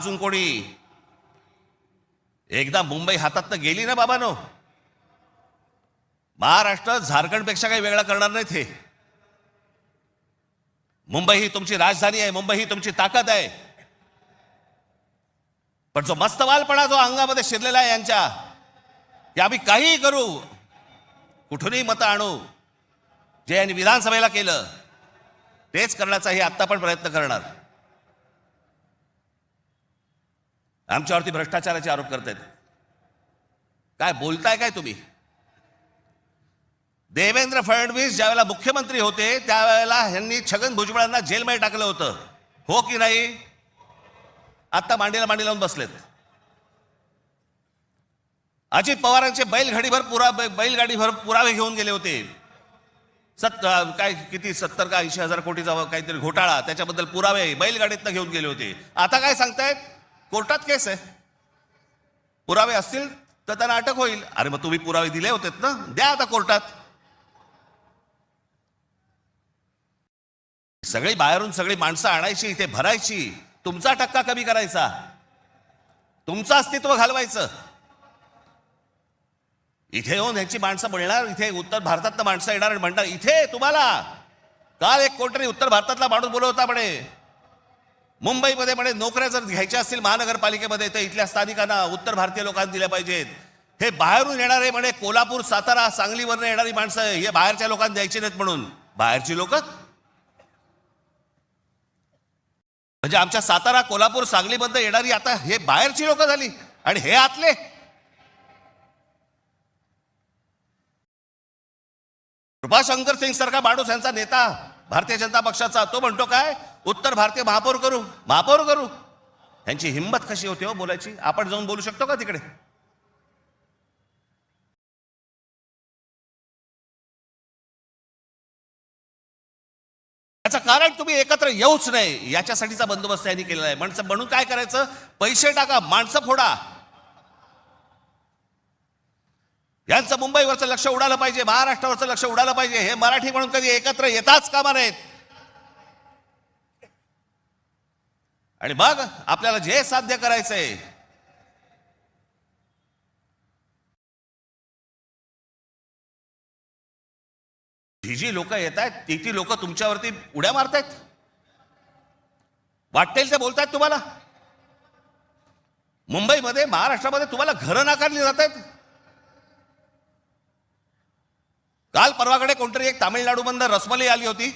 अजून कोणी एकदा मुंबई हातातनं गेली ना बाबानो, महाराष्ट्र झारखंडपेक्षा काही वेगळा करणार नाहीत. हे मुंबई ही तुमची राजधानी आहे, मुंबई ही तुमची ताकद आहे. पण जो मस्तवालपणा जो अंगामध्ये शिरलेला आहे यांच्या, की आम्ही काहीही करू, कुठूनही मतं आणू, जे यांनी विधानसभेला केलं तेच करण्याचाही आत्ता पण प्रयत्न करणार. आमच्यावरती भ्रष्टाचाराचे आरोप करतायत. काय बोलताय काय तुम्ही? देवेंद्र फडणवीस ज्यावेळेला मुख्यमंत्री होते त्यावेळेला यांनी छगन भुजबळांना जेलमध्ये टाकलं होतं, हो की नाही? आता मांडीला मांडी लावून बसलेत. अजित पवारांचे बैलगाडीभर पुरावे घेऊन गेले होते. काय किती 70 का 80 हजार कोटीचा काहीतरी घोटाळा, त्याच्याबद्दल पुरावे बैलगाडीतनं घेऊन गेले होते. आता काय सांगतायत? कोर्टात केस आहे, पुरावे असतील तर त्यांना अटक होईल. अरे मग तुम्ही पुरावे दिले होतेत ना, द्या आता कोर्टात. सगळी बाहेरून सगळी माणसं आणायची, इथे भरायची, तुमचा टक्का कमी करायचा, तुमचं अस्तित्व घालवायचं. इथे येऊन ह्यांची माणसं बोलणार, इथे उत्तर भारतातनं माणसं येणार आणि म्हणणार इथे तुम्हाला. काल एक कोणतरी उत्तर भारतातला माणूस बोलत होता म्हणे, मुंबईमध्ये म्हणे नोकऱ्या जर घ्यायच्या असतील महानगरपालिकेमध्ये तर इथल्या स्थानिकांना, उत्तर भारतीय लोकांना दिल्या पाहिजेत. हे बाहेरून येणारे म्हणे कोल्हापूर, सातारा, सांगलीवरनं येणारी माणसं हे बाहेरच्या लोकांना द्यायची नाहीत म्हणून. बाहेरची लोक म्हणजे आमच्या सातारा, कोल्हापूर, सांगलीमध्ये येणारी आता हे बाहेरची लोक झाली आणि हे आतले. कृपाशंकर सिंग सारखा माणूस यांचा नेता भारतीय जनता पक्षाचा, तो म्हणतो काय उत्तर भारतीय महापौर करू. यांची हिंमत कशी होती हो बोलायची? आपण जाऊन बोलू शकतो का तिकडे? याचं कारण तुम्ही एकत्र येऊच नाही याच्यासाठीचा बंदोबस्त यांनी केलेला आहे. म्हणून काय करायचं? पैसे टाका, माणसं फोडा. यांचं मुंबईवरचं लक्ष उडालं पाहिजे, महाराष्ट्रावरचं लक्ष उडालं पाहिजे. हे मराठी म्हणून कधी एकत्र येताच कामा नयेत. आणि मग आपल्याला जे साध्य करायचंय, जी लोक येत आहेत ती लोक तुमच्यावरती उड्या मारतायत, वाटेल ते बोलतायत तुम्हाला. मुंबईमध्ये, महाराष्ट्रामध्ये तुम्हाला घरं नाकारली जात आहेत. काल परवाकडे कोणतरी एक तामिळनाडूमधून रसमलाई आली होती,